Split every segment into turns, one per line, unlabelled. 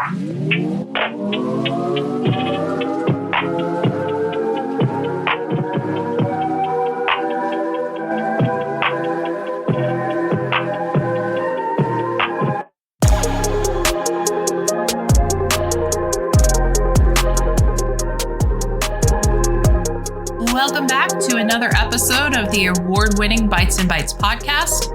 Welcome back to another episode of the award-winning Bites and Bytes Podcast.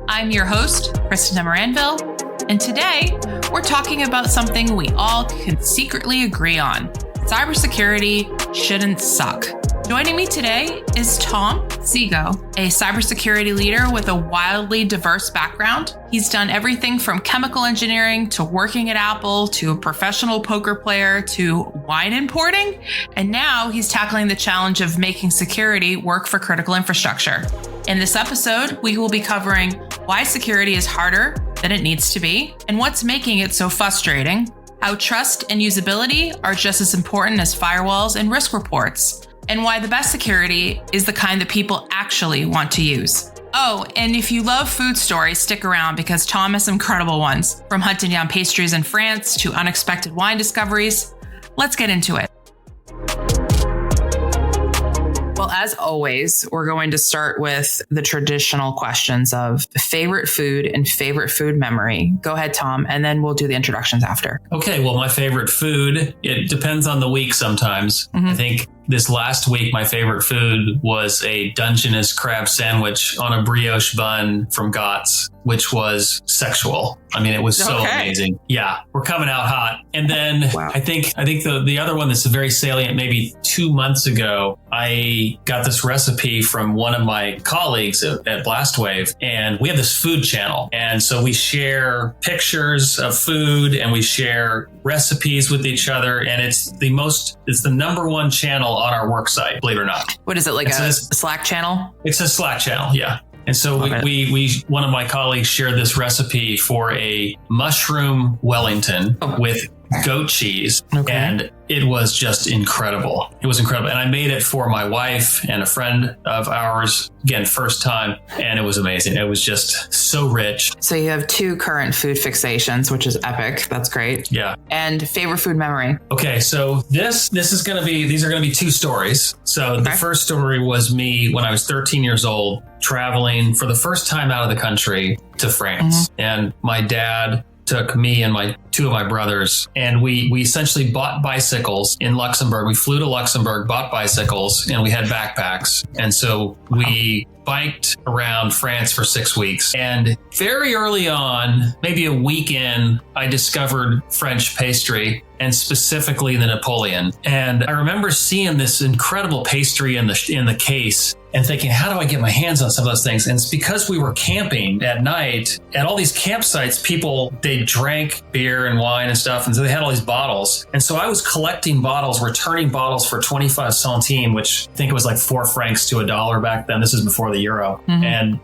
I'm your host, Kristin Demoranville, and today we're talking about something we all can secretly agree on. Cybersecurity shouldn't suck. Joining me today is Tom Sego, a cybersecurity leader with a wildly diverse background. He's done everything from chemical engineering to working at Apple to a professional poker player to wine importing. And now he's tackling the challenge of making security work for critical infrastructure. In this episode, we will be covering why security is harder than it needs to be and what's making it so frustrating, how trust and usability are just as important as firewalls and risk reports, and why the best security is the kind that people actually want to use. Oh, and if you love food stories, stick around because Tom has some incredible ones. From hunting down pastries in France to unexpected wine discoveries. Let's get into it. Well, as always, we're going to start with the traditional questions of favorite food and favorite food memory. Go ahead, Tom, and then we'll do the introductions after.
Okay, well, my favorite food, it depends on the week sometimes. I think this last week, my favorite food was a Dungeness crab sandwich on a brioche bun from Gott's, which was sexual. I mean, it was so amazing. Yeah, we're coming out hot. And then I think the other one that's very salient, maybe 2 months ago, I got this recipe from one of my colleagues at Blastwave, and we have this food channel. And so we share pictures of food and we share recipes with each other. And it's the number one channel on our work site, believe it or not.
What is it, like a Slack channel?
It's a Slack channel, yeah. And so we one of my colleagues shared this recipe for a mushroom Wellington with goat cheese. And it was just incredible. It was incredible. And I made it for my wife and a friend of ours, again, first time. And it was amazing. It was just so rich.
So you have two current food fixations, which is epic. That's great.
Yeah.
And favorite food memory.
Okay. So these are going to be two stories. So the first story was me when I was 13 years old, traveling for the first time out of the country to France. And my dad took me and two of my brothers, and we essentially bought bicycles in Luxembourg. We flew to Luxembourg, bought bicycles, and we had backpacks. And so we biked around France for 6 weeks. And very early on, maybe a week in, I discovered French pastry, and specifically the Napoleon. And I remember seeing this incredible pastry in the case and thinking, how do I get my hands on some of those things? And it's because we were camping at night at all these campsites. They drank beer and wine and stuff. And so they had all these bottles. And so I was collecting bottles, returning bottles for 25 centimes, which I think it was like 4 francs to $1 back then. This is before the euro. And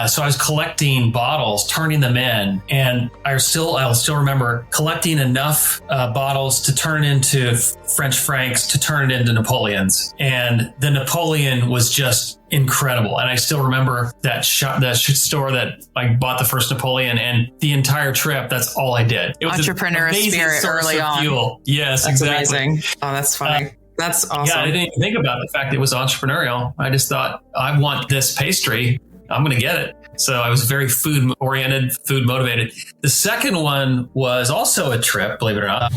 so I was collecting bottles, turning them in. And I'll still remember collecting enough bottles to turn into French francs, to turn it into Napoleons. And the Napoleon was just incredible. And I still remember that store that I bought the first Napoleon, and the entire trip, that's all I did. It was
entrepreneur spirit early on.
Fuel. Yes,
that's
exactly.
Amazing. Oh, that's funny. That's awesome.
Yeah, I didn't even think about the fact it was entrepreneurial. I just thought, I want this pastry. I'm going to get it. So I was very food oriented, food motivated. The second one was also a trip, believe it or not.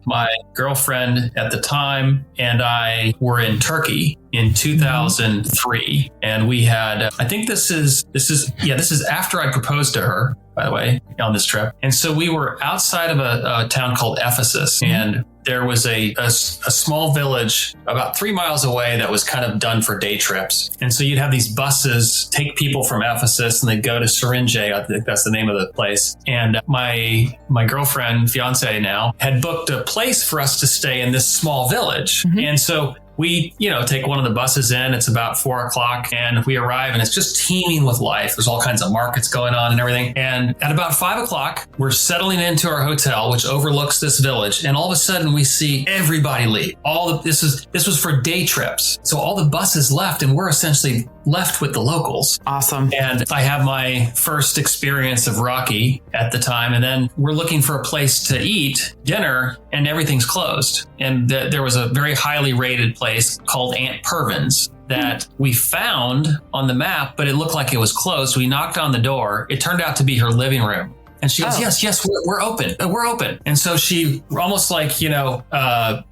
My girlfriend at the time and I were in Turkey in 2003. And we had, I think this is after I proposed to her, by the way, on this trip. And so we were outside of a town called Ephesus, and there was a small village about 3 miles away that was kind of done for day trips. And so you'd have these buses take people from Ephesus and they'd go to Syringe, I think that's the name of the place. And my girlfriend, fiance now, had booked a place for us to stay in this small village. And so we, take one of the buses in. It's about 4 o'clock and we arrive and it's just teeming with life. There's all kinds of markets going on and everything. And at about 5 o'clock, we're settling into our hotel, which overlooks this village. And all of a sudden we see everybody leave. This was for day trips. So all the buses left and we're essentially left with the locals.
Awesome.
And I have my first experience of Rocky at the time. And then we're looking for a place to eat dinner and everything's closed. And there was a very highly rated place called Aunt Pervin's that we found on the map, but it looked like it was closed. We knocked on the door. It turned out to be her living room. And she goes, yes, we're open. We're open. And so she almost like, the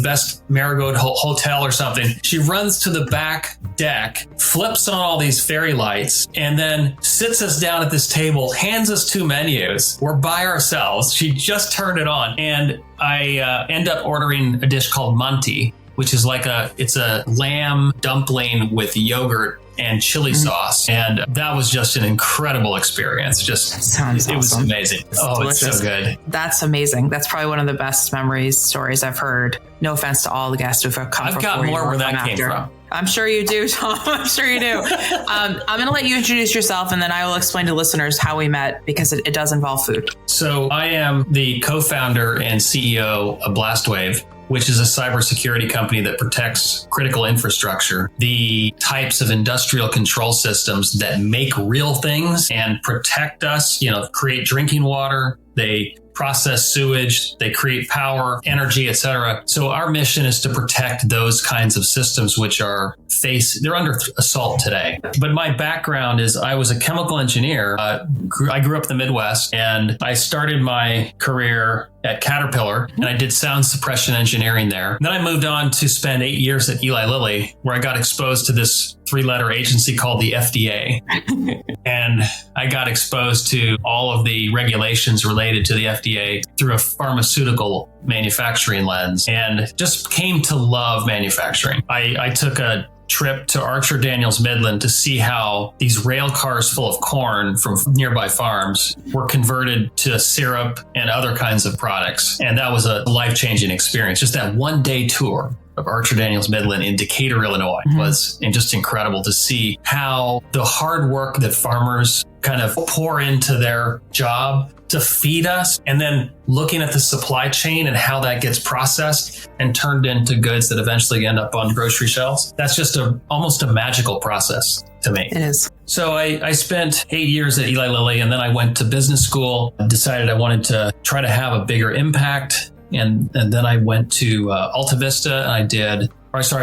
best Marigold hotel or something. She runs to the back deck, flips on all these fairy lights, and then sits us down at this table, hands us 2 menus. We're by ourselves. She just turned it on. And I end up ordering a dish called Manti, which is it's a lamb dumpling with yogurt and chili sauce. And that was just an incredible experience. It was amazing. It's delicious. It's so good.
That's amazing. That's probably one of the best stories I've heard. No offense to all the guests who've come
I've
before.
got more where that came from.
I'm sure you do, Tom. I'm sure you do. I'm going to let you introduce yourself, and then I will explain to listeners how we met, because it does involve food.
So I am the co-founder and CEO of Blastwave, which is a cybersecurity company that protects critical infrastructure, the types of industrial control systems that make real things and protect us, create drinking water. They process sewage, they create power, energy, etc. So our mission is to protect those kinds of systems which they're under assault today. But my background is I was a chemical engineer. I grew up in the Midwest, and I started my career at Caterpillar, and I did sound suppression engineering there. Then I moved on to spend 8 years at Eli Lilly, where I got exposed to this 3-letter agency called the FDA. And I got exposed to all of the regulations related to the FDA through a pharmaceutical manufacturing lens, and just came to love manufacturing. I took a trip to Archer Daniels Midland to see how these rail cars full of corn from nearby farms were converted to syrup and other kinds of products. And that was a life-changing experience. Just that 1-day tour of Archer Daniels Midland in Decatur, Illinois was just incredible to see how the hard work that farmers kind of pour into their job to feed us, and then looking at the supply chain and how that gets processed and turned into goods that eventually end up on grocery shelves. That's just almost a magical process to me.
It is.
So I spent 8 years at Eli Lilly, and then I went to business school, decided I wanted to try to have a bigger impact. And then I went to Alta Vista, and I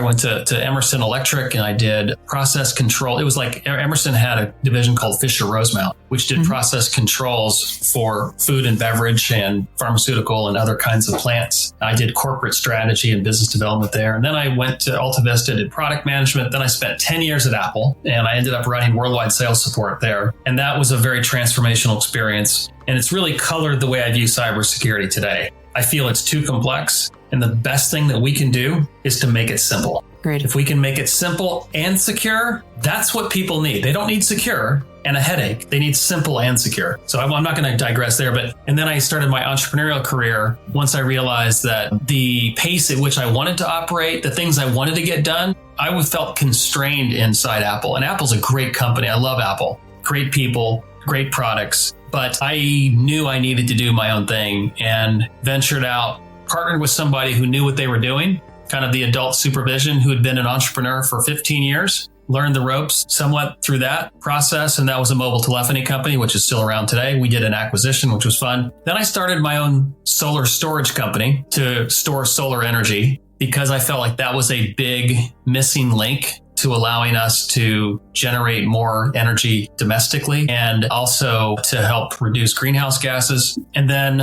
went to Emerson Electric, and I did process control. It was like Emerson had a division called Fisher Rosemount, which did process controls for food and beverage and pharmaceutical and other kinds of plants. I did corporate strategy and business development there. And then I went to Alta Vista, did product management. Then I spent 10 years at Apple, and I ended up running worldwide sales support there. And that was a very transformational experience. And it's really colored the way I view cybersecurity today. I feel it's too complex, and the best thing that we can do is to make it simple.
Great.
If we can make it simple and secure, that's what people need. They don't need secure and a headache. They need simple and secure. So I'm not going to digress there. And then I started my entrepreneurial career once I realized that the pace at which I wanted to operate, the things I wanted to get done, I felt constrained inside Apple. And Apple's a great company. I love Apple. Great people, great products. But I knew I needed to do my own thing and ventured out, partnered with somebody who knew what they were doing, kind of the adult supervision, who had been an entrepreneur for 15 years, learned the ropes somewhat through that process. And that was a mobile telephony company, which is still around today. We did an acquisition, which was fun. Then I started my own solar storage company to store solar energy, because I felt like that was a big missing link to allowing us to generate more energy domestically, and also to help reduce greenhouse gases. And then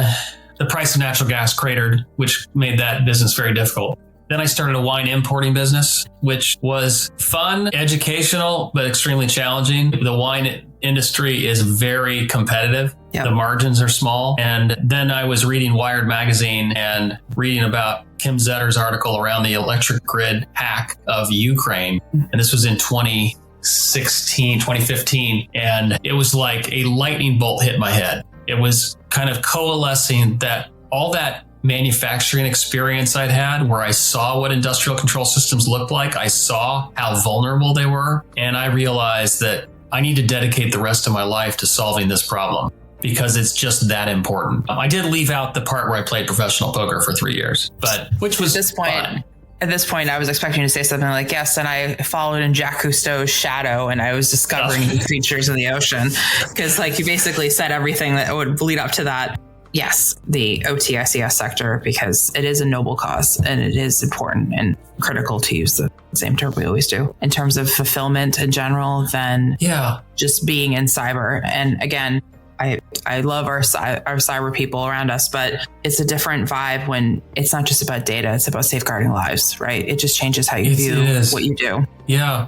the price of natural gas cratered, which made that business very difficult. Then I started a wine importing business, which was fun, educational, but extremely challenging. The wine industry is very competitive. Yep. The margins are small. And then I was reading Wired magazine and reading about Kim Zetter's article around the electric grid hack of Ukraine. And this was in 2015. And it was like a lightning bolt hit my head. It was kind of coalescing that all that manufacturing experience I'd had, where I saw what industrial control systems looked like. I saw how vulnerable they were. And I realized that I need to dedicate the rest of my life to solving this problem, because it's just that important. I did leave out the part where I played professional poker for 3 years, which was
at this point,
fun.
at this point, I was expecting you to say something like, yes, and I followed in Jacques Cousteau's shadow and I was discovering new features of the ocean. Because like you basically said everything that would lead up to that. Yes, the OTICS sector, because it is a noble cause and it is important and critical, to use the same term we always do, in terms of fulfillment in general than just being in cyber. And again, I love our cyber people around us, but it's a different vibe when it's not just about data, it's about safeguarding lives, right? It just changes how you view what you do.
Yeah.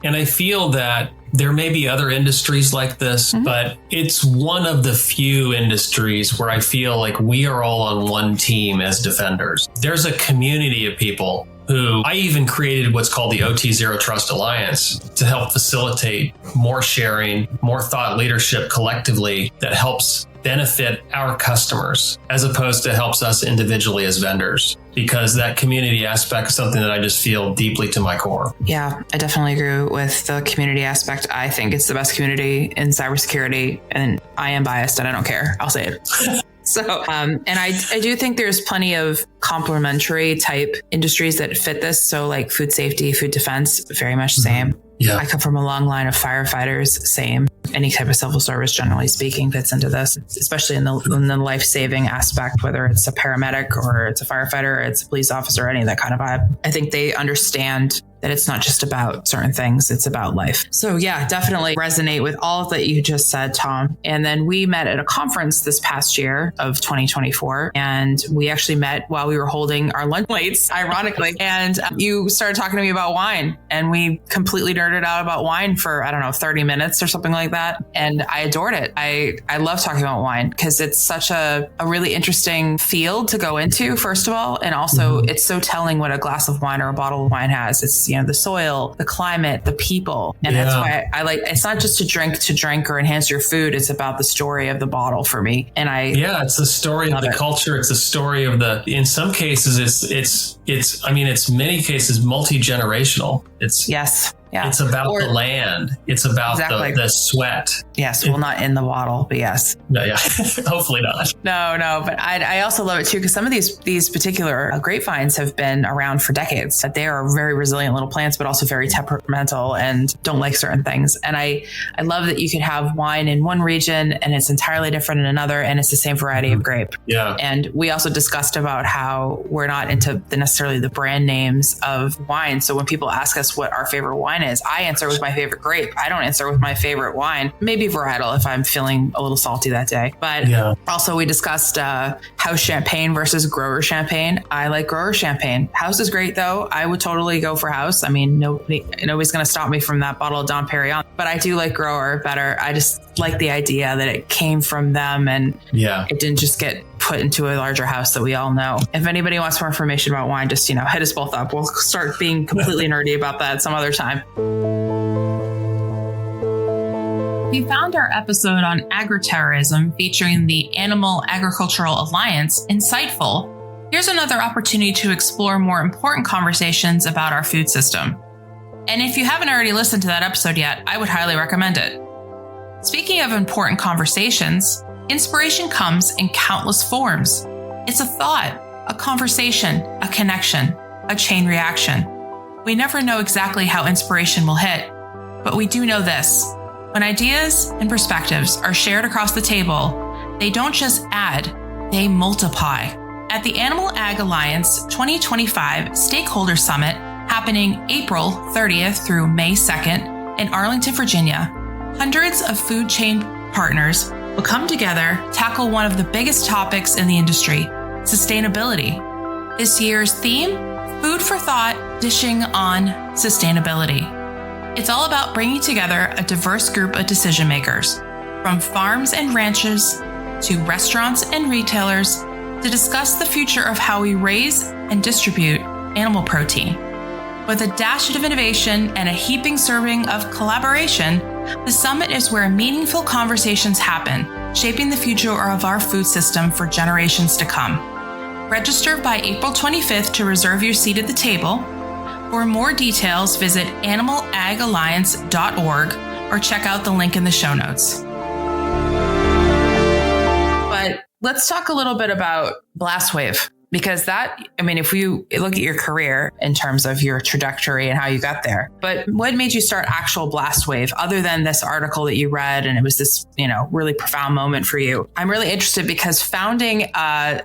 And I feel that there may be other industries like this, but it's one of the few industries where I feel like we are all on one team as defenders. There's a community of people who I even created what's called the OT Zero Trust Alliance to help facilitate more sharing, more thought leadership collectively that helps benefit our customers as opposed to helps us individually as vendors, because that community aspect is something that I just feel deeply to my core.
Yeah, I definitely agree with the community aspect. I think it's the best community in cybersecurity, and I am biased and I don't care. I'll say it. So, and I do think there's plenty of complementary type industries that fit this. So like food safety, food defense, very much same.
Yeah.
I come from a long line of firefighters, same. Any type of civil service, generally speaking, fits into this, especially in the life-saving aspect, whether it's a paramedic or it's a firefighter, or it's a police officer, any of that kind of vibe. I think they understand that it's not just about certain things, it's about life. So yeah, definitely resonate with all that you just said, Tom. And then we met at a conference this past year of 2024. And we actually met while we were holding our lunch plates, ironically. And you started talking to me about wine, and we completely nerded out about wine for, 30 minutes or something like that. And I adored it. I love talking about wine because it's such a really interesting field to go into, first of all. And also it's so telling what a glass of wine or a bottle of wine has. It's, the soil, the climate, the people. And that's why I like, it's not just to drink or enhance your food. It's about the story of the bottle for me. And
it's the story of the culture. It's the story of in some cases, it's many cases multi-generational. It's about the land. It's about the sweat.
Yes. Well, not in the bottle, but yes.
No, yeah. Hopefully not.
No. But I also love it too, because some of these particular grapevines have been around for decades. They are very resilient little plants, but also very temperamental and don't like certain things. And I love that you could have wine in one region and it's entirely different in another, and it's the same variety of grape.
Yeah.
And we also discussed about how we're not into necessarily the brand names of wine. So when people ask us what our favorite wine is, I answer with my favorite grape. I don't answer with my favorite wine, maybe varietal if I'm feeling a little salty that day. But also we discussed house champagne versus grower champagne. I like grower champagne. House is great though. I would totally go for house. I mean, nobody's going to stop me from that bottle of Dom Perignon, but I do like grower better. I just like the idea that it came from them and it didn't just get put into a larger house that we all know. If anybody wants more information about wine, just, hit us both up. We'll start being completely nerdy about that some other time. We found our episode on agri-terrorism featuring the Animal Agricultural Alliance insightful. Here's another opportunity to explore more important conversations about our food system. And if you haven't already listened to that episode yet, I would highly recommend it. Speaking of important conversations, inspiration comes in countless forms. It's a thought, a conversation, a connection, a chain reaction. We never know exactly how inspiration will hit, but we do know this. When ideas and perspectives are shared across the table, they don't just add, they multiply. At the Animal Ag Alliance 2025 Stakeholder Summit, happening April 30th through May 2nd in Arlington, Virginia, hundreds of food chain partners will come together, tackle one of the biggest topics in the industry, sustainability. This year's theme, Food for Thought, Dishing on Sustainability. It's all about bringing together a diverse group of decision makers, from farms and ranches to restaurants and retailers, to discuss the future of how we raise and distribute animal protein. With a dash of innovation and a heaping serving of collaboration, the summit is where meaningful conversations happen, shaping the future of our food system for generations to come. Register by April 25th to reserve your seat at the table. For more details, visit animalagalliance.org or check out the link in the show notes. But let's talk a little bit about Blastwave. Because if you look at your career in terms of your trajectory and how you got there, but what made you start actual Blastwave other than this article that you read and it was this, really profound moment for you? I'm really interested because founding an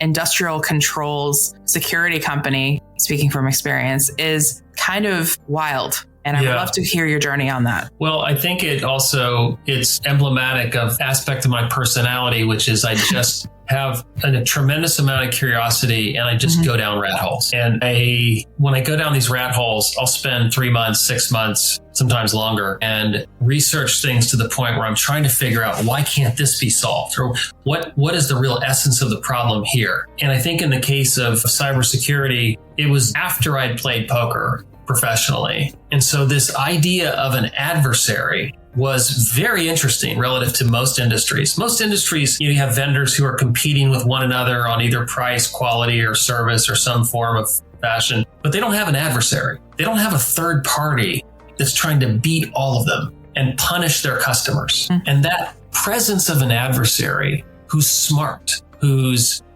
industrial controls security company, speaking from experience, is kind of wild. And I would love to hear your journey on that.
Well, I think it's emblematic of aspect of my personality, which is I just have a tremendous amount of curiosity and I just go down rat holes. And when I go down these rat holes, I'll spend 3 months, 6 months, sometimes longer, and research things to the point where I'm trying to figure out why can't this be solved? Or what is the real essence of the problem here? And I think in the case of cybersecurity, it was after I'd played poker professionally. And so this idea of an adversary was very interesting relative to most industries. Most industries, you have vendors who are competing with one another on either price, quality, or service, or some form of fashion, but they don't have an adversary. They don't have a third party that's trying to beat all of them and punish their customers. And that presence of an adversary who's smart,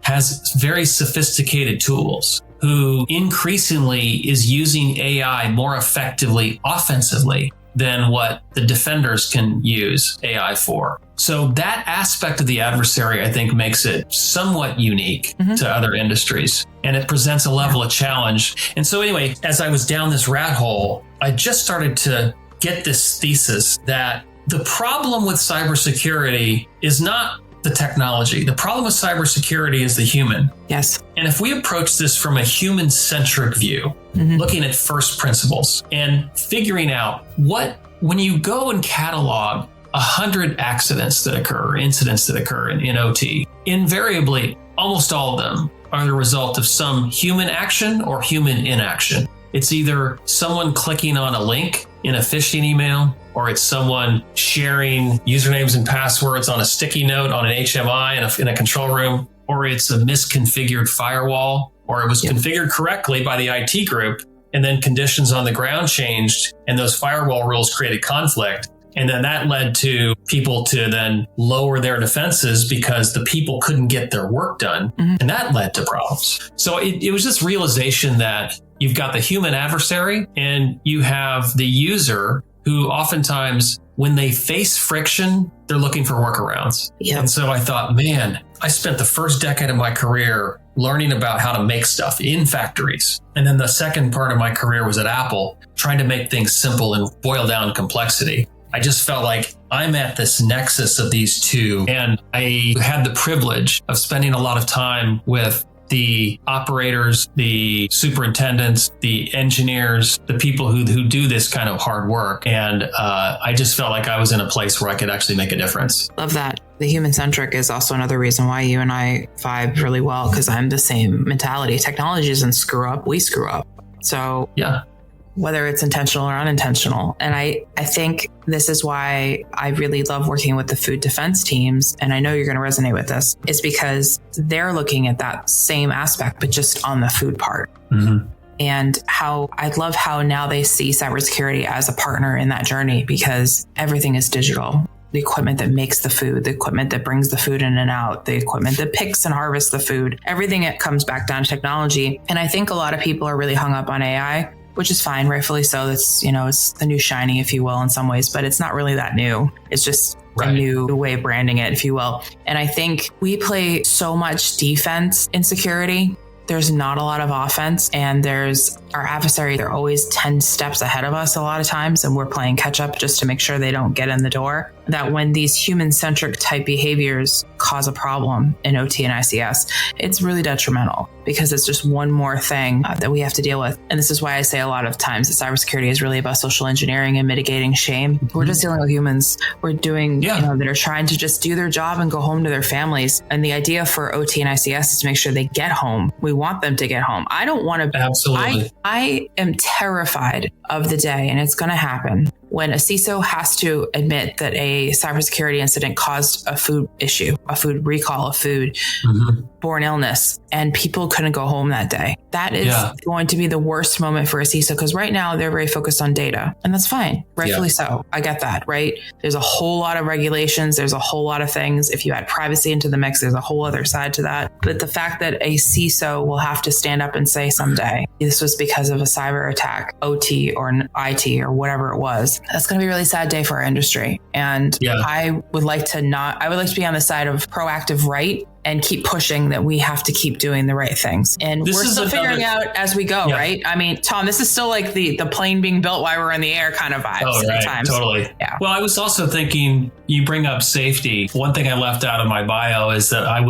has very sophisticated tools, who increasingly is using AI more effectively, offensively, than what the defenders can use AI for. So that aspect of the adversary, I think, makes it somewhat unique to other industries. And it presents a level of challenge. And so anyway, as I was down this rat hole, I just started to get this thesis that the problem with cybersecurity is not the technology. The problem with cybersecurity is the human.
Yes.
And if we approach this from a human-centric view, looking at first principles and figuring out when you go and catalog 100 accidents that occur, incidents that occur in OT, invariably, almost all of them are the result of some human action or human inaction. It's either someone clicking on a link in a phishing email, or it's someone sharing usernames and passwords on a sticky note on an HMI in a control room, or it's a misconfigured firewall, or it was configured correctly by the IT group, and then conditions on the ground changed, and those firewall rules created conflict. And then that led to people to then lower their defenses because the people couldn't get their work done. And that led to problems. So it was this realization that you've got the human adversary and you have the user who oftentimes, when they face friction, they're looking for workarounds. Yep. And so I thought, man, I spent the first decade of my career learning about how to make stuff in factories. And then the second part of my career was at Apple, trying to make things simple and boil down complexity. I just felt like I'm at this nexus of these two. And I had the privilege of spending a lot of time with the operators, the superintendents, the engineers, the people who do this kind of hard work. And I just felt like I was in a place where I could actually make a difference.
Love that. The human-centric is also another reason why you and I vibe really well, because I'm the same mentality. Technology doesn't screw up, we screw up. So yeah, whether it's intentional or unintentional. And I think this is why I really love working with the food defense teams. And I know you're going to resonate with this, is because they're looking at that same aspect, but just on the food part. And I love how now they see cybersecurity as a partner in that journey, because everything is digital. The equipment that makes the food, the equipment that brings the food in and out, the equipment that picks and harvests the food, everything, it comes back down to technology. And I think a lot of people are really hung up on AI, which is fine, rightfully so. It's, it's the new shiny, if you will, in some ways, but it's not really that new. It's just a new way of branding it, if you will. And I think we play so much defense in security. There's not a lot of offense, and there's our adversary. They're always 10 steps ahead of us a lot of times, and we're playing catch up just to make sure they don't get in the door. That when these human-centric type behaviors cause a problem in OT and ICS, it's really detrimental, because it's just one more thing that we have to deal with. And this is why I say a lot of times that cybersecurity is really about social engineering and mitigating shame. We're just dealing with humans. We're doing, that are trying to just do their job and go home to their families. And the idea for OT and ICS is to make sure they get home. We want them to get home. I don't want to.
Absolutely.
I am terrified of the day, and it's going to happen, when a CISO has to admit that a cybersecurity incident caused a food issue, a food recall of food. foodborne illness and people couldn't go home that day. That is going to be the worst moment for a CISO, because right now they're very focused on data, and that's fine. Rightfully so. I get that, right? There's a whole lot of regulations. There's a whole lot of things. If you add privacy into the mix, there's a whole other side to that. But the fact that a CISO will have to stand up and say someday, this was because of a cyber attack, OT or an IT or whatever it was, that's going to be a really sad day for our industry. And I would like to be on the side of proactive right and keep pushing that we have to keep doing the right things. And we're still figuring out as we go, right? I mean, Tom, this is still like the plane being built while we're in the air kind of vibes at times.
Totally. Yeah. Well, I was also thinking, you bring up safety. One thing I left out of my bio is that I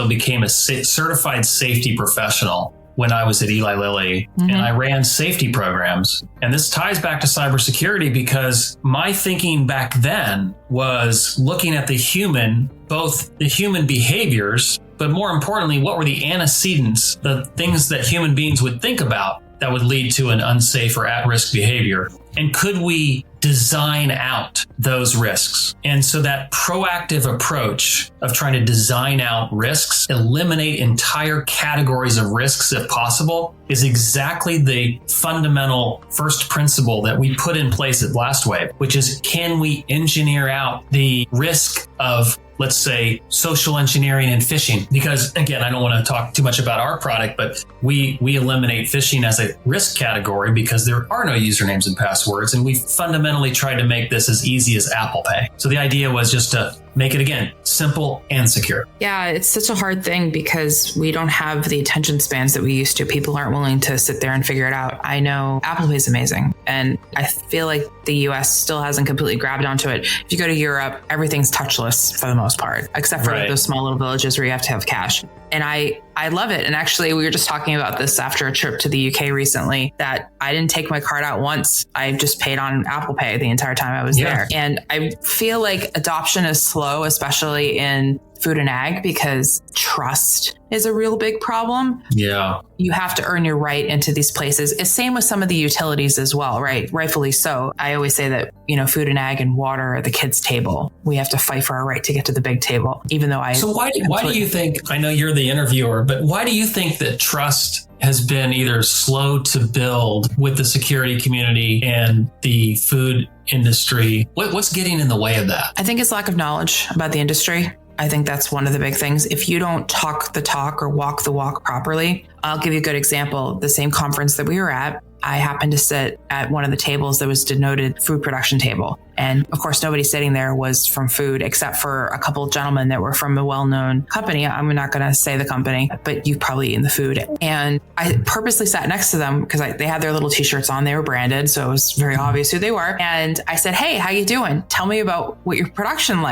became a certified safety professional when I was at Eli Lilly, and I ran safety programs. And this ties back to cybersecurity, because my thinking back then was looking at the human, both the human behaviors, but more importantly, what were the antecedents, the things that human beings would think about that would lead to an unsafe or at-risk behavior? And could we design out those risks? And so that proactive approach of trying to design out risks, eliminate entire categories of risks if possible, is exactly the fundamental first principle that we put in place at Blastwave, which is, can we engineer out the risk of, let's say, social engineering and phishing? Because again, I don't want to talk too much about our product, but we eliminate phishing as a risk category because there are no usernames and passwords. And we fundamentally tried to make this as easy as Apple Pay. So the idea was just to make it, again, simple and secure.
Yeah, it's such a hard thing because we don't have the attention spans that we used to. People aren't willing to sit there and figure it out. I know Apple Pay is amazing, and I feel like the US still hasn't completely grabbed onto it. If you go to Europe, everything's touchless for the most part, except for those small little villages where you have to have cash. And I love it. And actually, we were just talking about this after a trip to the UK recently, that I didn't take my card out once. I just paid on Apple Pay the entire time I was there. And I feel like adoption is slow, especially in food and ag, because trust is a real big problem.
Yeah.
You have to earn your right into these places. It's same with some of the utilities as well, right? Rightfully so. I always say that, food and ag and water are the kids' table. We have to fight for our right to get to the big table, even though
So why do you think, I know you're the interviewer, but why do you think that trust has been either slow to build with the security community and the food industry? What's getting in the way of that?
I think it's lack of knowledge about the industry. I think that's one of the big things. If you don't talk the talk or walk the walk properly, I'll give you a good example. The same conference that we were at, I happened to sit at one of the tables that was denoted food production table. And of course, nobody sitting there was from food, except for a couple of gentlemen that were from a well-known company. I'm not going to say the company, but you've probably eaten the food. And I purposely sat next to them because they had their little t-shirts on. They were branded, so it was very obvious who they were. And I said, "Hey, how you doing? Tell me about what your production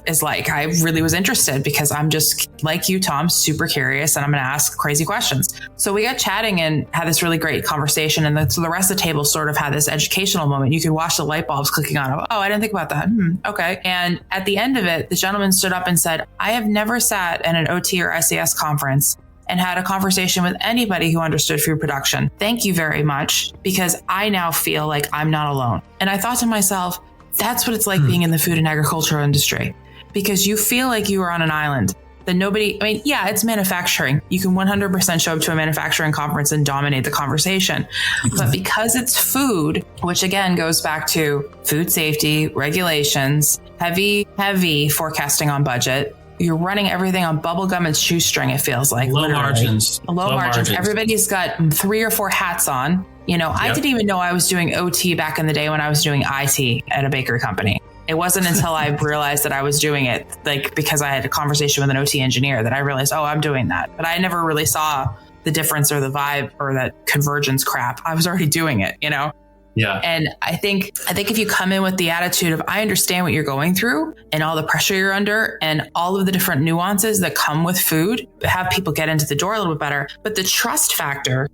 is like." I really was interested because I'm just like you, Tom, super curious, and I'm going to ask crazy questions. So we got chatting and had this really great conversation. And so the rest of the table sort of had this educational moment. You could watch the light bulbs clicking on. Oh, I didn't think about that. Okay. And at the end of it, the gentleman stood up and said, "I have never sat at an OT or ICS conference and had a conversation with anybody who understood food production. Thank you very much, because I now feel like I'm not alone." And I thought to myself, that's what it's like being in the food and agricultural industry, because you feel like you are on an island. It's manufacturing. You can 100% show up to a manufacturing conference and dominate the conversation. But because it's food, which again goes back to food safety, regulations, heavy forecasting on budget, you're running everything on bubblegum and shoestring, it feels like.
Low margins.
Everybody's got 3 or 4 hats on. I didn't even know I was doing OT back in the day when I was doing IT at a bakery company. It wasn't until I realized that I was doing it, because I had a conversation with an OT engineer, that I realized, oh, I'm doing that. But I never really saw the difference or the vibe or that convergence crap. I was already doing it,
Yeah.
And I think if you come in with the attitude of, I understand what you're going through and all the pressure you're under and all of the different nuances that come with food, have people get into the door a little bit better. But the trust factor.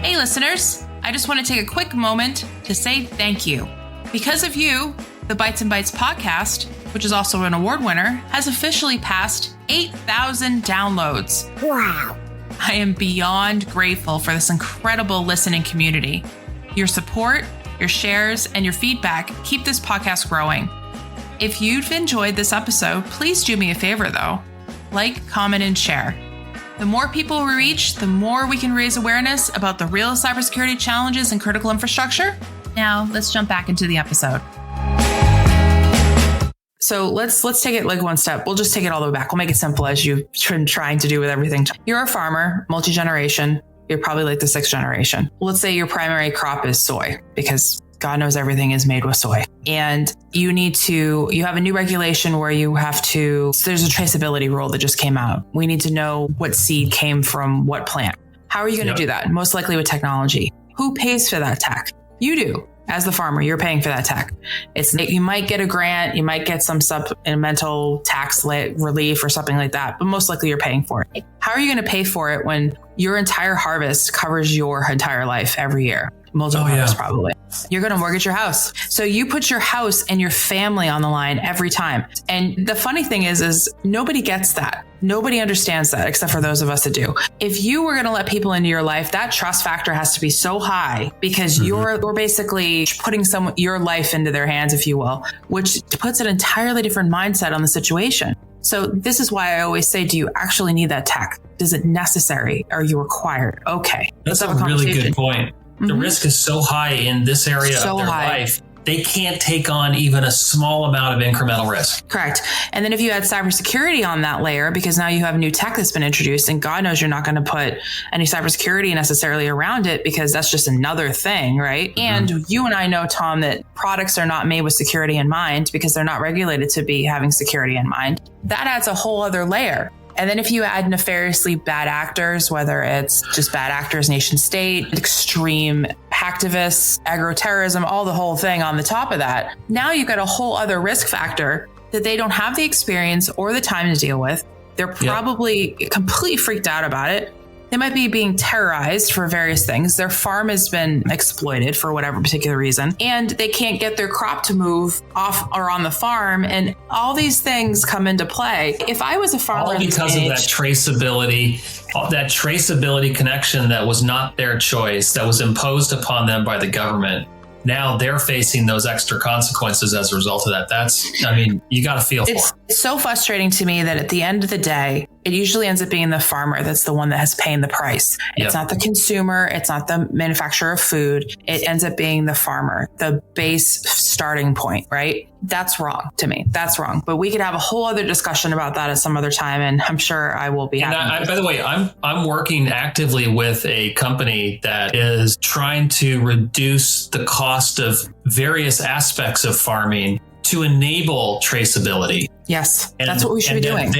Hey, listeners. I just want to take a quick moment to say thank you. Because of you, the Bites and Bytes podcast, which is also an award winner, has officially passed 8,000 downloads.
Wow.
I am beyond grateful for this incredible listening community. Your support, your shares, and your feedback keep this podcast growing. If you've enjoyed this episode, please do me a favor though. Like, comment, and share. The more people we reach, the more we can raise awareness about the real cybersecurity challenges and critical infrastructure. Now, let's jump back into the episode. So let's take it like one step. We'll just take it all the way back. We'll make it simple as you've been trying to do with everything. You're a farmer, multi-generation. You're probably like the 6th generation. Let's say your primary crop is soy, because God knows everything is made with soy. And you have a new regulation where there's a traceability rule that just came out. We need to know what seed came from what plant. How are you going to do that? Most likely with technology. Who pays for that tech? You do. As the farmer, you're paying for that tech. You might get a grant, you might get some supplemental tax relief or something like that, but most likely you're paying for it. How are you going to pay for it when your entire harvest covers your entire life every year? Multiple harvests, probably. You're going to mortgage your house. So you put your house and your family on the line every time. And the funny thing is nobody gets that. Nobody understands that except for those of us that do. If you were going to let people into your life, that trust factor has to be so high because you're basically putting your life into their hands, if you will, which puts an entirely different mindset on the situation. So this is why I always say, do you actually need that tech? Is it necessary? Are you required? Okay.
That's a really good point. The risk is so high in this area of their life, they can't take on even a small amount of incremental risk.
Correct. And then if you add cybersecurity on that layer, because now you have new tech that's been introduced, and God knows you're not going to put any cybersecurity necessarily around it because that's just another thing, right? And you and I know, Tom, that products are not made with security in mind because they're not regulated to be having security in mind. That adds a whole other layer. And then if you add nefariously bad actors, whether it's just bad actors, nation state, extreme hacktivists, agroterrorism, all the whole thing on the top of that, now you've got a whole other risk factor that they don't have the experience or the time to deal with. They're probably completely freaked out about it. They might be being terrorized for various things. Their farm has been exploited for whatever particular reason, and they can't get their crop to move off or on the farm. And all these things come into play. If I was a farmer,
all because of that traceability connection that was not their choice, that was imposed upon them by the government. Now they're facing those extra consequences as a result of that. You got to feel for it.
It's so frustrating to me that at the end of the day, it usually ends up being the farmer that's the one that has paying the price. It's not the consumer. It's not the manufacturer of food. It ends up being the farmer, the base starting point, right? That's wrong to me. That's wrong. But we could have a whole other discussion about that at some other time. And I'm sure I will be happy.
By the way, I'm working actively with a company that is trying to reduce the cost of various aspects of farming to enable traceability.
Yes, that's what we should be doing.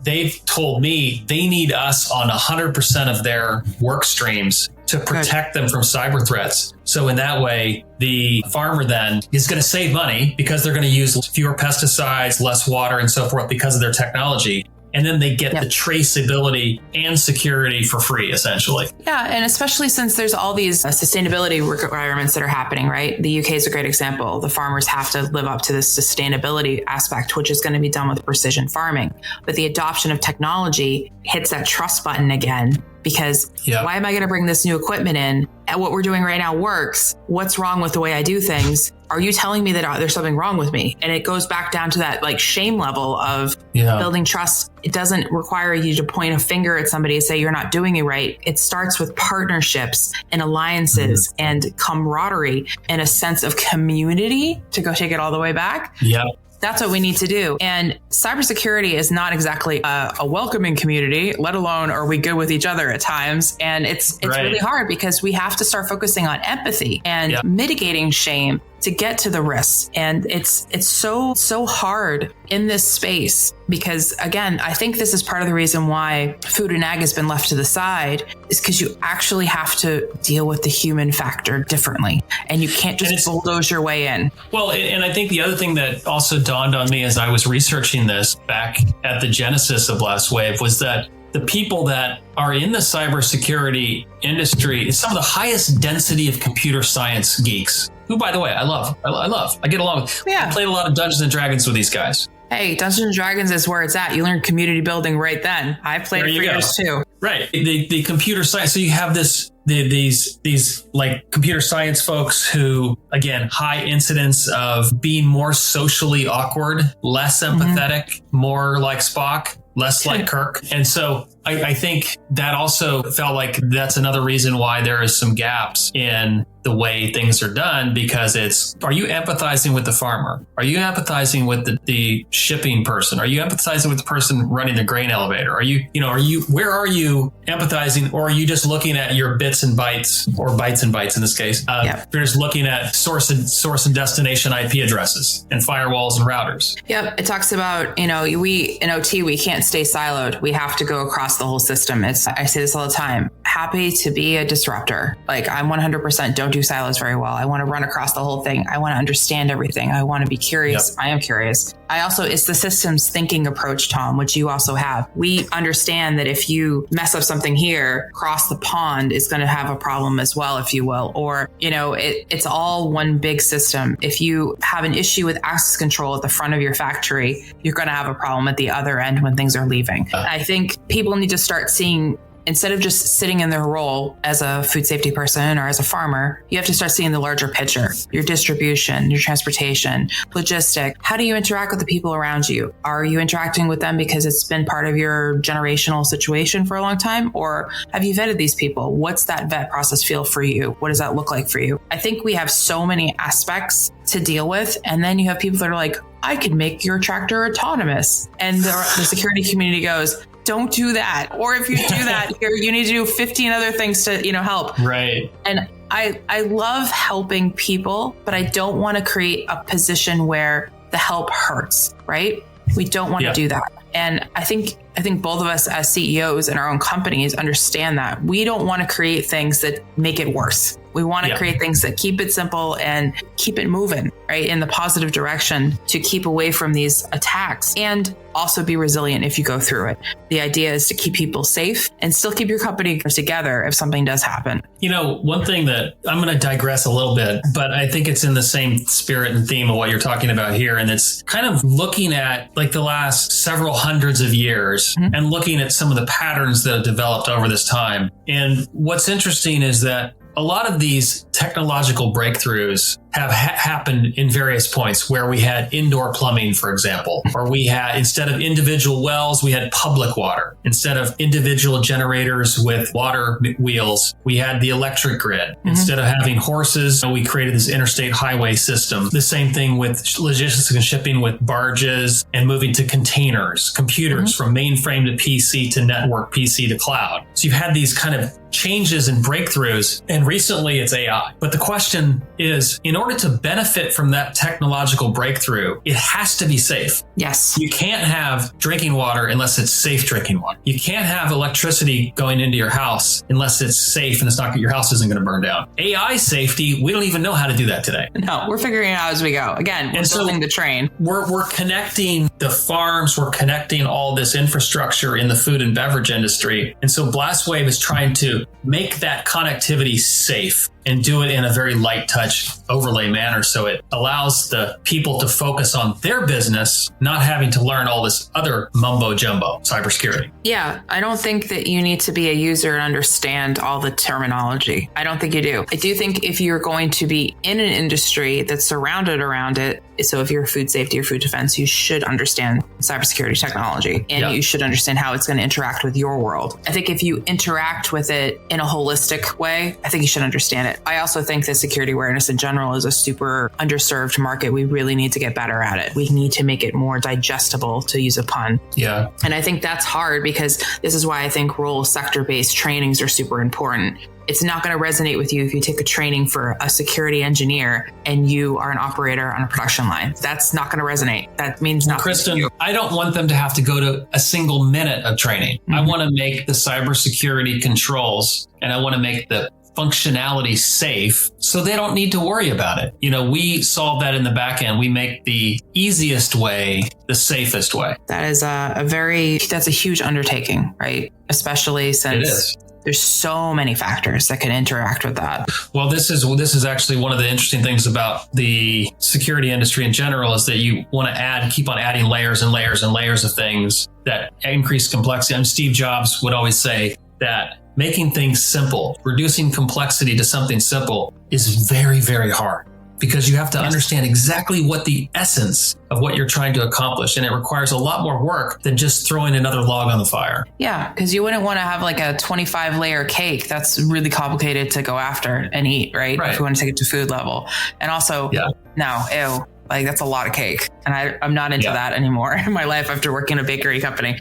They've told me they need us on 100% of their work streams to protect them from cyber threats. So in that way, the farmer then is going to save money because they're going to use fewer pesticides, less water and so forth because of their technology. And then they get the traceability and security for free, essentially.
Yeah. And especially since there's all these sustainability requirements that are happening, right? The UK is a great example. The farmers have to live up to this sustainability aspect, which is going to be done with precision farming. But the adoption of technology hits that trust button again. Because why am I going to bring this new equipment in? And what we're doing right now works. What's wrong with the way I do things? Are you telling me that there's something wrong with me? And it goes back down to that shame level of building trust. It doesn't require you to point a finger at somebody and say you're not doing it right. It starts with partnerships and alliances and camaraderie and a sense of community to go take it all the way back.
Yeah.
That's what we need to do. And cybersecurity is not exactly a welcoming community, let alone are we good with each other at times. And it's really hard because we have to start focusing on empathy and mitigating shame to get to the risks. And it's so hard in this space because, again, I think this is part of the reason why food and ag has been left to the side is because you actually have to deal with the human factor differently. And you can't just bulldoze your way in.
Well, and I think the other thing that also dawned on me as I was researching this back at the genesis of Blastwave was that the people that are in the cybersecurity industry is some of the highest density of computer science geeks, who, by the way, I love. I get along with. I played a lot of Dungeons and Dragons with these guys.
Hey, Dungeons and Dragons is where it's at. You learn community building right then. I played it for years too.
Right. The computer science. So you have this these like computer science folks who, again, high incidence of being more socially awkward, less empathetic, more like Spock, less like Kirk. And so I think that also felt like that's another reason why there is some gaps in the way things are done, because are you empathizing with the farmer? Are you empathizing with the shipping person? Are you empathizing with the person running the grain elevator? Where are you empathizing, or are you just looking at your bits and bytes, or bytes and bytes in this case? You're just looking at source and destination IP addresses and firewalls and routers.
Yep. It talks about, we in OT, we can't stay siloed. We have to go across the whole system. I say this all the time. Happy to be a disruptor. Like, I'm 100% don't do silos very well. I want to run across the whole thing. I want to understand everything. I want to be curious. Yep. I am curious. It's the systems thinking approach, Tom, which you also have. We understand that if you mess up something here, across the pond is going to have a problem as well, if you will. Or, it's all one big system. If you have an issue with access control at the front of your factory, you're going to have a problem at the other end when things are leaving. I think people need to start seeing, instead of just sitting in their role as a food safety person or as a farmer, you have to start seeing the larger picture, your distribution, your transportation, logistic. How do you interact with the people around you? Are you interacting with them because it's been part of your generational situation for a long time? Or have you vetted these people? What's that vet process feel for you? What does that look like for you? I think we have so many aspects to deal with. And then you have people that are like, I could make your tractor autonomous. And the security community goes, don't do that. Or if you do that, you need to do 15 other things to, help.
Right.
And I love helping people, but I don't want to create a position where the help hurts, right? We don't want to do that. And I think both of us as CEOs in our own companies understand that. We don't want to create things that make it worse. We want to create things that keep it simple and keep it moving, right, in the positive direction to keep away from these attacks and also be resilient if you go through it. The idea is to keep people safe and still keep your company together if something does happen.
One thing that I'm going to digress a little bit, but I think it's in the same spirit and theme of what you're talking about here. And it's kind of looking at like the last several hundreds of years and looking at some of the patterns that have developed over this time. And what's interesting is that a lot of these technological breakthroughs have happened in various points where we had indoor plumbing, for example, or we had, instead of individual wells, we had public water. Instead of individual generators with water wheels, we had the electric grid. Instead of having horses, we created this interstate highway system. The same thing with logistics and shipping with barges and moving to containers, computers from mainframe to PC to network PC to cloud. So you've had these kind of changes and breakthroughs, and recently it's AI. But the question is, in order to benefit from that technological breakthrough, it has to be safe.
Yes.
You can't have drinking water unless it's safe drinking water. You can't have electricity going into your house unless it's safe and your house isn't going to burn down. AI safety, we don't even know how to do that today.
No, we're figuring it out as we go. Again, we're building the train.
We're connecting the farms, we're connecting all this infrastructure in the food and beverage industry. And so Blastwave is trying to make that connectivity safe and do it in a very light touch overlay manner. So it allows the people to focus on their business, not having to learn all this other mumbo jumbo, cybersecurity.
Yeah, I don't think that you need to be a user and understand all the terminology. I don't think you do. I do think if you're going to be in an industry that's surrounded around it, so if you're food safety or food defense, you should understand cybersecurity technology and you should understand how it's going to interact with your world. I think if you interact with it in a holistic way, I think you should understand it. I also think that security awareness in general is a super underserved market. We really need to get better at it. We need to make it more digestible, to use a pun.
Yeah.
And I think that's hard because this is why I think role sector-based trainings are super important. It's not going to resonate with you if you take a training for a security engineer and you are an operator on a production line. That's not going to resonate. That means nothing.
Kristin, I don't want them to have to go to a single minute of training. I want to make the cybersecurity controls and I want to make the functionality safe so they don't need to worry about it. We solve that in the back end. We make the easiest way the safest way.
That is that's a huge undertaking, right? Especially since there's so many factors that can interact with that.
Well, this is actually one of the interesting things about the security industry in general is that you want to keep on adding layers and layers and layers of things that increase complexity. Steve Jobs would always say, that making things simple, reducing complexity to something simple is very, very hard. Because you have to understand exactly what the essence of what you're trying to accomplish. And it requires a lot more work than just throwing another log on the fire.
Yeah, because you wouldn't want to have like a 25 layer cake. That's really complicated to go after and eat, right? If you want to take it to food level. And also, no, ew, like that's a lot of cake. And I'm not into that anymore in my life after working in a bakery company.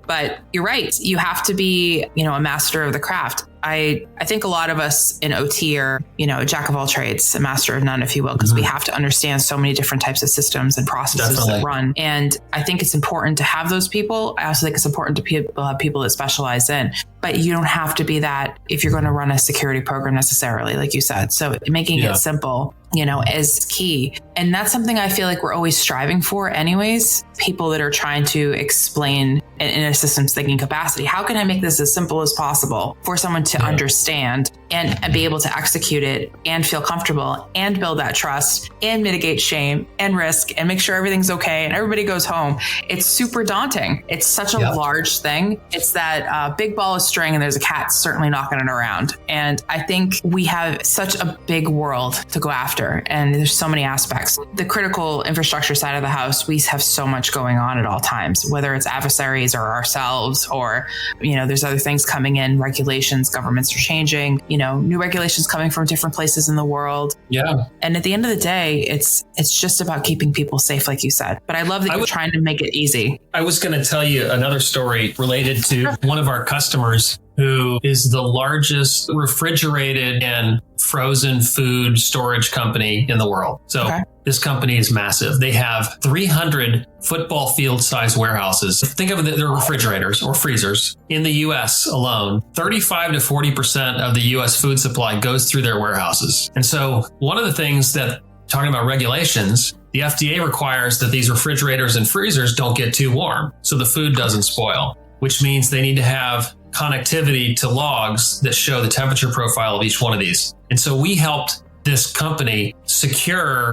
But you're right. You have to be, a master of the craft. I think a lot of us in OT are, a jack of all trades, a master of none, if you will, because we have to understand so many different types of systems and processes that run. And I think it's important to have those people. I also think it's important to have people that specialize in, but you don't have to be that if you're going to run a security program necessarily, like you said. So making it simple, is key. And that's something I feel like we're always striving for anyways. People that are trying to explain in a systems thinking capacity, how can I make this as simple as possible for someone to understand and be able to execute it and feel comfortable and build that trust and mitigate shame and risk and make sure everything's okay and everybody goes home. It's super daunting. It's such a large thing. It's that big ball of string and there's a cat certainly knocking it around. And I think we have such a big world to go after and there's so many aspects. The critical infrastructure side of the house, we have so much going on at all times, whether it's adversaries or ourselves or, there's other things coming in, regulations, governments are changing, new regulations coming from different places in the world. Yeah. And at the end of the day, it's just about keeping people safe, like you said. But I love that you're trying to make it easy.
I was going to tell you another story related to one of our customers who is the largest refrigerated and frozen food storage company in the world. So this company is massive. They have 300 football field size warehouses. Think of it, they're refrigerators or freezers. In the US alone, 35 to 40% of the US food supply goes through their warehouses. And so one of the things that, talking about regulations, the FDA requires that these refrigerators and freezers don't get too warm so the food doesn't spoil, which means they need to have connectivity to logs that show the temperature profile of each one of these. And so we helped this company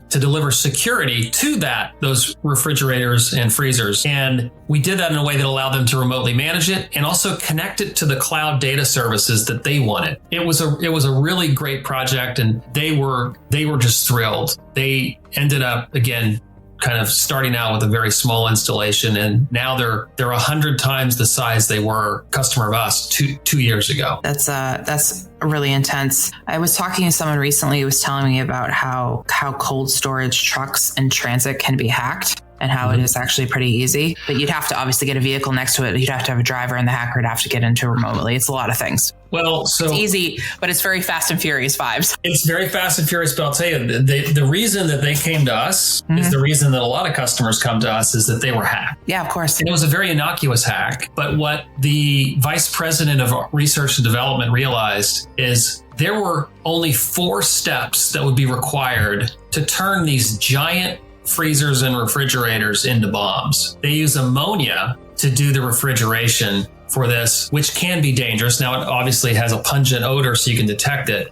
deliver security to those refrigerators and freezers. And we did that in a way that allowed them to remotely manage it and also connect it to the cloud data services that they wanted. It was a really great project and they were just thrilled. They ended up, again, kind of starting out with a very small installation, and now they're 100 times the size they were customer of us two years ago.
That's really intense. I was talking to someone recently who was telling me about how cold storage trucks in transit can be hacked. And how it is actually pretty easy. But you'd have to obviously get a vehicle next to it. You'd have to have a driver and the hacker would have to get into it remotely. It's a lot of things.
Well, so
it's easy, but it's very Fast and Furious vibes.
It's very Fast and Furious, but I'll tell you, the reason that they came to us is the reason that a lot of customers come to us is that they were hacked.
Yeah, of course.
And it was a very innocuous hack. But what the vice president of research and development realized is there were only 4 steps that would be required to turn these giant freezers and refrigerators into bombs. They use ammonia to do the refrigeration for this, which can be dangerous. Now, it obviously has a pungent odor, so you can detect it,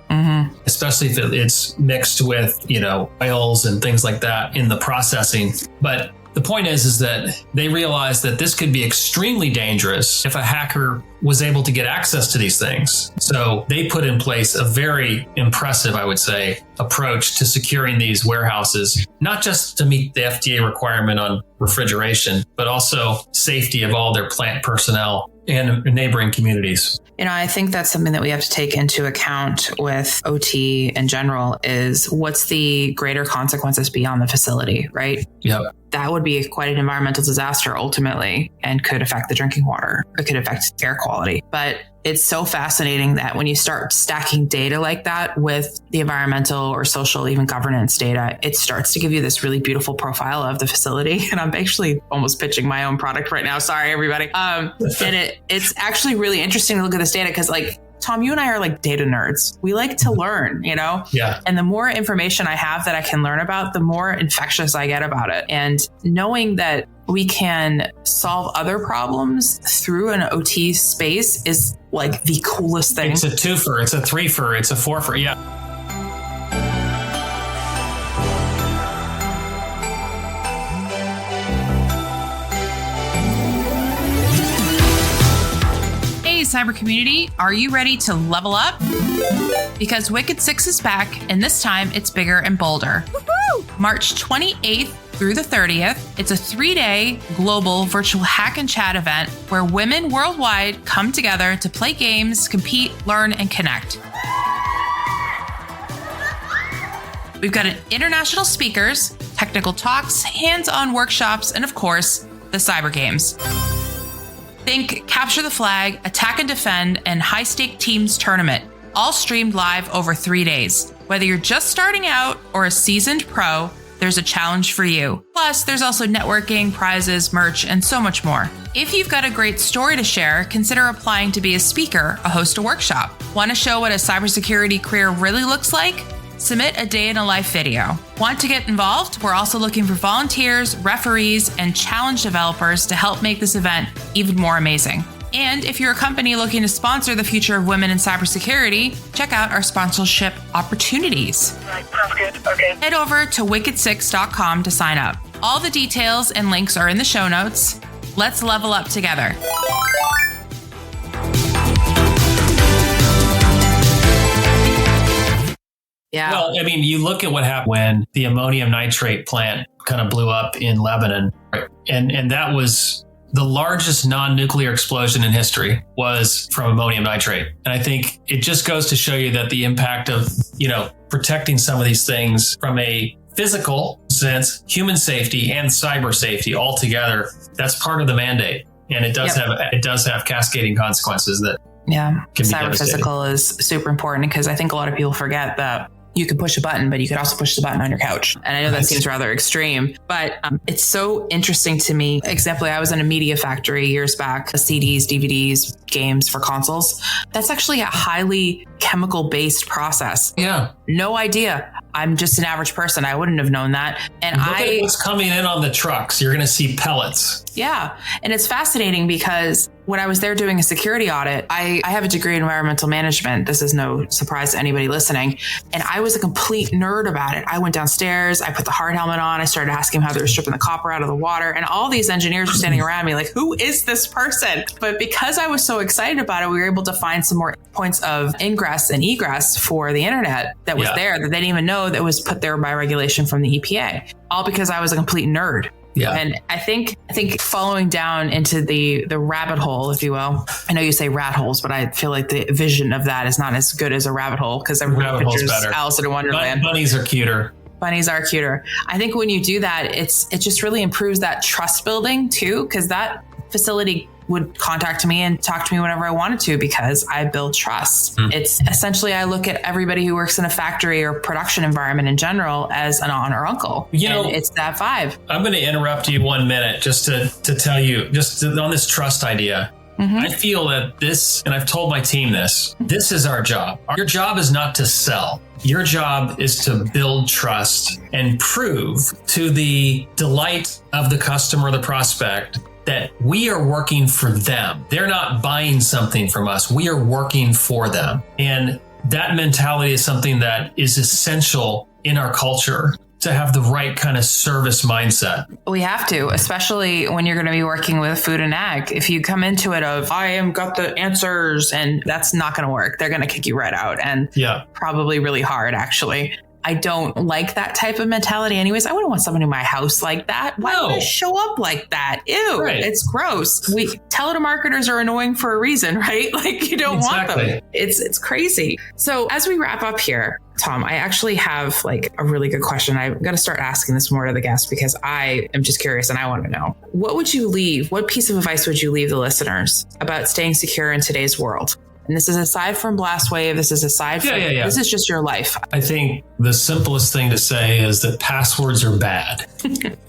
especially if it's mixed with, oils and things like that in the processing. But the point is that they realized that this could be extremely dangerous if a hacker was able to get access to these things. So they put in place a very impressive, I would say, approach to securing these warehouses, not just to meet the FDA requirement on refrigeration, but also safety of all their plant personnel and neighboring communities.
I think that's something that we have to take into account with OT in general is what's the greater consequences beyond the facility, right?
Yep.
That would be quite an environmental disaster ultimately and could affect the drinking water. It could affect air quality. But it's so fascinating that when you start stacking data like that with the environmental or social, even governance data, it starts to give you this really beautiful profile of the facility. And I'm actually almost pitching my own product right now. Sorry, everybody. And it's actually really interesting to look at this data because Tom, you and I are like data nerds. We like to learn,
Yeah.
And the more information I have that I can learn about, the more infectious I get about it. And knowing that we can solve other problems through an OT space is like the coolest thing.
It's a twofer, it's a threefer, it's a fourfer. Yeah.
cyber community, are you ready to level up? Because Wicked 6 is back, and this time it's bigger and bolder. Woo-hoo! March 28th through the 30th, it's a 3-day global virtual hack and chat event where women worldwide come together to play games, compete, learn, and connect. We've got international speakers, technical talks, hands-on workshops, and of course, the cyber games. Think Capture the Flag, Attack and Defend, and high-stake teams tournament, all streamed live over 3 days. Whether you're just starting out or a seasoned pro, there's a challenge for you. Plus, there's also networking, prizes, merch, and so much more. If you've got a great story to share, consider applying to be a speaker or host a workshop. Want to show what a cybersecurity career really looks like? Submit a day in a life video. Want to get involved? We're also looking for volunteers, referees, and challenge developers to help make this event even more amazing. And if you're a company looking to sponsor the future of women in cybersecurity, check out our sponsorship opportunities.
Right, perfect. Okay.
Head over to wicked6.com to sign up. All the details and links are in the show notes. Let's level up together.
Yeah.
Well, I mean, you look at what happened when the ammonium nitrate plant kind of blew up in Lebanon, and that was the largest non-nuclear explosion in history was from ammonium nitrate. And I think it just goes to show you that the impact of, protecting some of these things from a physical sense, human safety and cyber safety all together, that's part of the mandate. And it does have cascading consequences that can be
cyber physical is super important because I think a lot of people forget that you can push a button, but you could also push the button on your couch. And I know that seems rather extreme, but it's so interesting to me. Example, I was in a media factory years back, CDs, DVDs, games for consoles. That's actually a highly chemical-based process.
Yeah.
No idea. I'm just an average person. I wouldn't have known that. And
look at what's coming in on the trucks. You're going to see pellets.
Yeah. And it's fascinating because when I was there doing a security audit, I have a degree in environmental management. This is no surprise to anybody listening. And I was a complete nerd about it. I went downstairs, I put the hard helmet on, I started asking how they were stripping the copper out of the water. And all these engineers were standing around me like, who is this person? But because I was so excited about it, we were able to find some more points of ingress and egress for the internet that was there that they didn't even know that was put there by regulation from the EPA. All because I was a complete nerd.
Yeah.
And I think following down into the rabbit hole, if you will, I know you say rat holes, but I feel like the vision of that is not as good as a rabbit hole because everybody pictures Alice in Wonderland.
Bunnies are cuter.
Bunnies are cuter. I think when you do that, it just really improves that trust building too, because that facility would contact me and talk to me whenever I wanted to because I build trust. It's essentially, I look at everybody who works in a factory or production environment in general as an aunt or uncle. It's that vibe.
I'm going to interrupt you 1 minute just to tell you, on this trust idea. I feel that this, and I've told my team this is our job. Your job is not to sell. Your job is to build trust and prove to the delight of the customer, the prospect, that we are working for them. They're not buying something from us. We are working for them. And that mentality is something that is essential in our culture to have the right kind of service mindset.
We have to, especially when you're going to be working with food and ag. If you come into it of, I am got the answers, and that's not going to work. They're going to kick you right out, and probably really hard, actually. I don't like that type of mentality anyways. I wouldn't want someone in my house like that. Why would I show up like that? Ew, It's gross. Telemarketers are annoying for a reason, right? Like you don't want them. It's crazy. So as we wrap up here, Tom, I actually have like a really good question. I've got to start asking this more to the guests because I am just curious and I want to know. What piece of advice would you leave the listeners about staying secure in today's world? And this is aside from Blastwave. This is aside from, this is just your life.
I think the simplest thing to say is that passwords are bad.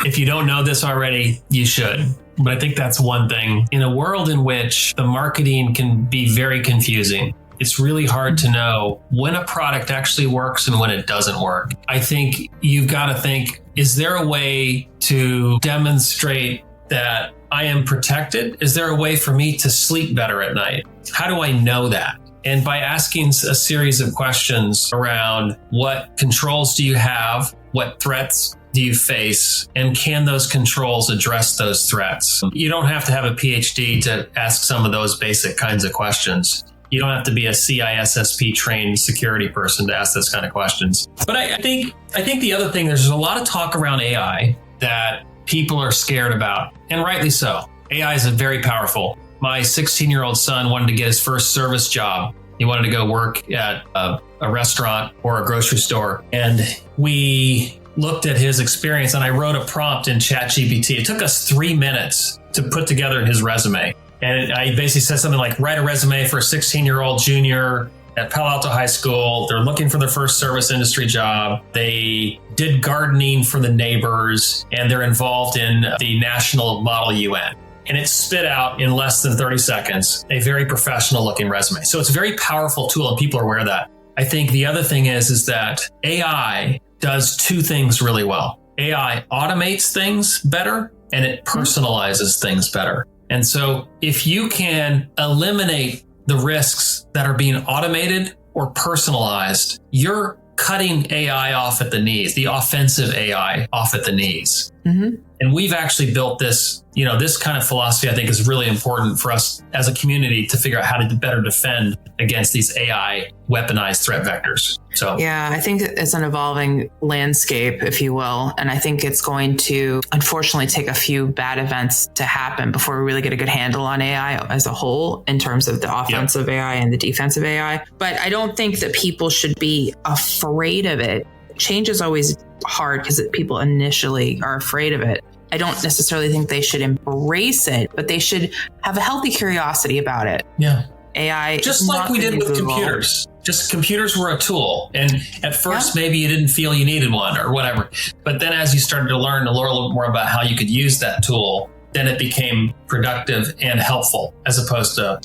If you don't know this already, you should. But I think that's one thing. In a world in which the marketing can be very confusing, it's really hard to know when a product actually works and when it doesn't work. I think you've got to think, is there a way to demonstrate that I am protected? Is there a way for me to sleep better at night? How do I know that? And by asking a series of questions around what controls do you have? What threats do you face, and can those controls address those threats? You don't have to have a PhD to ask some of those basic kinds of questions. You don't have to be a CISSP trained security person to ask those kind of questions. But I think the other thing, there's a lot of talk around AI that people are scared about, and rightly so. AI is very powerful. My 16-year-old son wanted to get his first service job. He wanted to go work at a restaurant or a grocery store. And we looked at his experience, and I wrote a prompt in ChatGPT. It took us 3 minutes to put together his resume. And I basically said something like, write a resume for a 16-year-old junior at Palo Alto High School. They're looking for their first service industry job. They did gardening for the neighbors, and they're involved in the National Model UN. And it spit out in less than 30 seconds a very professional looking resume. So it's a very powerful tool, and people are aware of that. I think the other thing is that AI does two things really well. AI automates things better, and it personalizes things better. And so if you can eliminate the risks that are being automated or personalized, you're cutting AI off at the knees, the offensive AI off at the knees. Mm-hmm. And we've actually built this, this kind of philosophy, I think, is really important for us as a community to figure out how to better defend against these AI weaponized threat vectors. So,
yeah, I think it's an evolving landscape, if you will. And I think it's going to, unfortunately, take a few bad events to happen before we really get a good handle on AI as a whole in terms of the offensive AI and the defensive AI. But I don't think that people should be afraid of it. Change is always hard because people initially are afraid of it. I don't necessarily think they should embrace it, but they should have a healthy curiosity about it.
Yeah.
AI,
just like we did with computers. Just computers were a tool. And at first, maybe you didn't feel you needed one or whatever. But then as you started to learn a little more about how you could use that tool, then it became productive and helpful as opposed to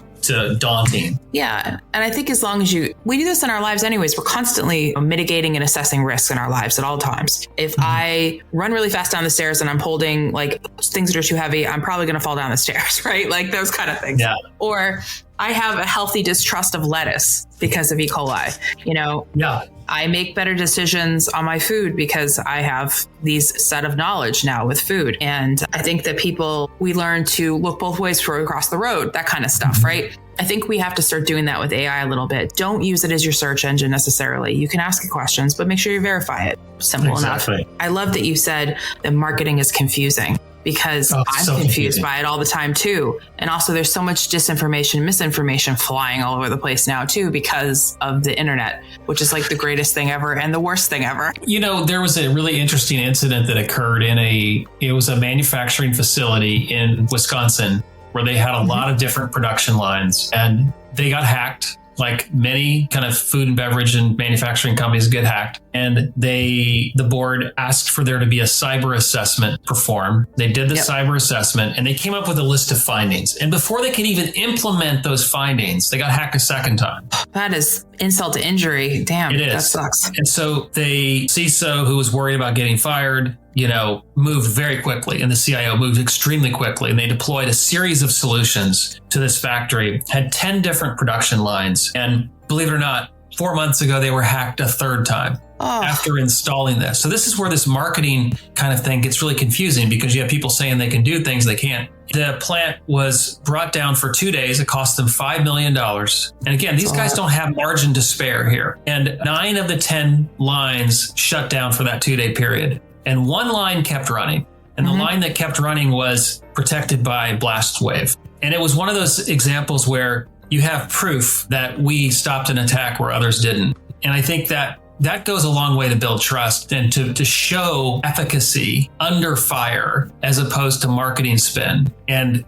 daunting.
Yeah. And I think as long as we do this in our lives anyways, we're constantly mitigating and assessing risks in our lives at all times. If I run really fast down the stairs and I'm holding like things that are too heavy, I'm probably going to fall down the stairs, right? Like those kind of things.
Yeah.
Or I have a healthy distrust of lettuce because of E. coli,
Yeah.
I make better decisions on my food because I have these set of knowledge now with food. And I think that we learn to look both ways before we cross the road, that kind of stuff, right? I think we have to start doing that with AI a little bit. Don't use it as your search engine necessarily. You can ask it questions, but make sure you verify it. Simple enough. I love that you said that marketing is confusing. Because I'm confused by it all the time too. And also there's so much disinformation, misinformation flying all over the place now too because of the internet, which is like the greatest thing ever and the worst thing ever.
There was a really interesting incident that occurred it was a manufacturing facility in Wisconsin where they had a lot of different production lines and they got hacked. Like many kind of food and beverage and manufacturing companies get hacked. And the board asked for there to be a cyber assessment performed. They did the cyber assessment and they came up with a list of findings. And before they could even implement those findings, they got hacked a second time.
That is insult to injury. Damn,
it is.
That sucks.
And so the CISO, who was worried about getting fired, moved very quickly, and the CIO moved extremely quickly, and they deployed a series of solutions to this factory, had 10 different production lines. And believe it or not, 4 months ago, they were hacked a third time after installing this. So this is where this marketing kind of thing gets really confusing because you have people saying they can do things they can't. The plant was brought down for 2 days. It cost them $5 million. And again, these guys don't have margin to spare here. And 9 of the 10 lines shut down for that 2-day period. And one line kept running. And the line that kept running was protected by Blastwave. And it was one of those examples where you have proof that we stopped an attack where others didn't. And I think that goes a long way to build trust and to show efficacy under fire as opposed to marketing spin. And,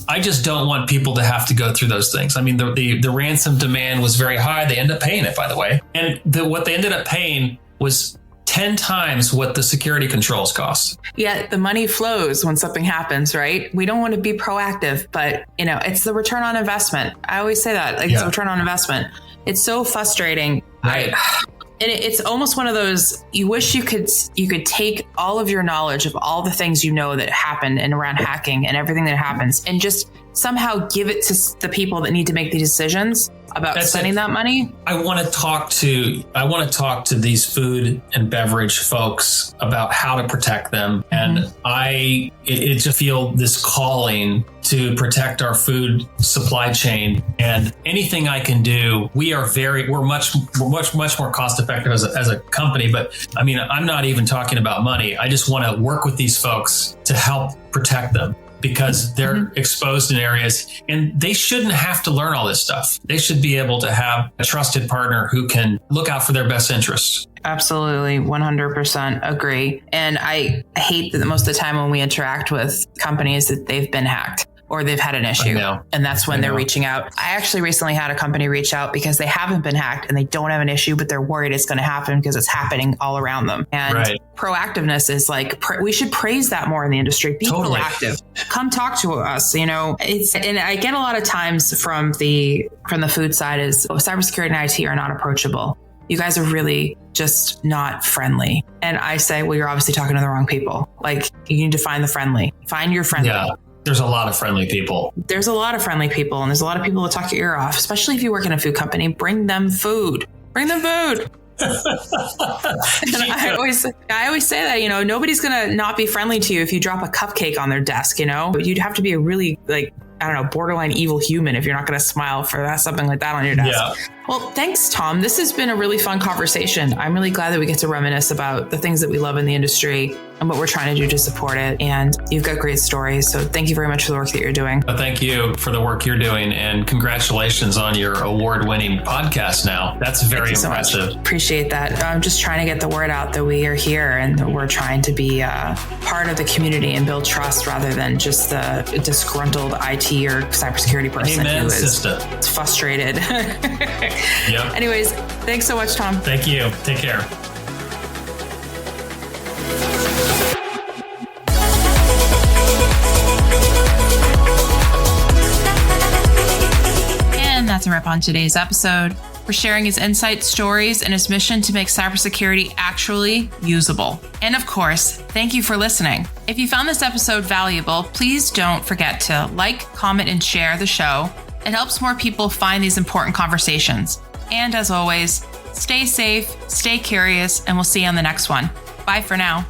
I just don't want people to have to go through those things. I mean, the ransom demand was very high. They ended up paying it, by the way. And what they ended up paying was 10 times what the security controls cost.
Yeah, the money flows when something happens, right? We don't want to be proactive, but it's the return on investment. I always say that, it's a return on investment. It's so frustrating.
Right.
And it's almost one of those, you wish you could take all of your knowledge of all the things that happen and around hacking and everything that happens and just somehow give it to the people that need to make the decisions about spending that money.
I want to talk to these food and beverage folks about how to protect them. And I just feel this calling to protect our food supply chain, and anything I can do. We're much more cost effective as a company. But I mean, I'm not even talking about money. I just want to work with these folks to help protect them, because they're exposed in areas, and they shouldn't have to learn all this stuff. They should be able to have a trusted partner who can look out for their best interests.
Absolutely. 100% agree. And I hate that most of the time when we interact with companies that they've been hacked or they've had an issue. And that's when they're reaching out. I actually recently had a company reach out because they haven't been hacked and they don't have an issue, but they're worried it's going to happen because it's happening all around them. And proactiveness is like, we should praise that more in the industry. Be proactive. Come talk to us. And I get a lot of times from the food side is cybersecurity and IT are not approachable. You guys are really just not friendly. And I say, well, you're obviously talking to the wrong people. Like, you need to find the friendly. Find your friendly.
Yeah. There's a lot of friendly people.
There's a lot of friendly people, and there's a lot of people that talk your ear off, especially if you work in a food company. Bring them food. Bring them food. And I always say that, nobody's going to not be friendly to you if you drop a cupcake on their desk, You'd have to be a really, borderline evil human if you're not going to smile for something like that on your desk. Yeah. Well, thanks, Tom. This has been a really fun conversation. I'm really glad that we get to reminisce about the things that we love in the industry and what we're trying to do to support it. And you've got great stories. So thank you very much for the work that you're doing.
Well, thank you for the work you're doing, and congratulations on your award-winning podcast now. That's very impressive.
So appreciate that. I'm just trying to get the word out that we are here and we're trying to be part of the community and build trust rather than just the disgruntled IT or cybersecurity person who is frustrated.
Yep.
Anyways, thanks so much, Tom.
Thank you. Take care.
And that's a wrap on today's episode. For sharing his insights, stories, and his mission to make cybersecurity actually usable. And of course, thank you for listening. If you found this episode valuable, please don't forget to like, comment, and share the show. It helps more people find these important conversations. And as always, stay safe, stay curious, and we'll see you on the next one. Bye for now.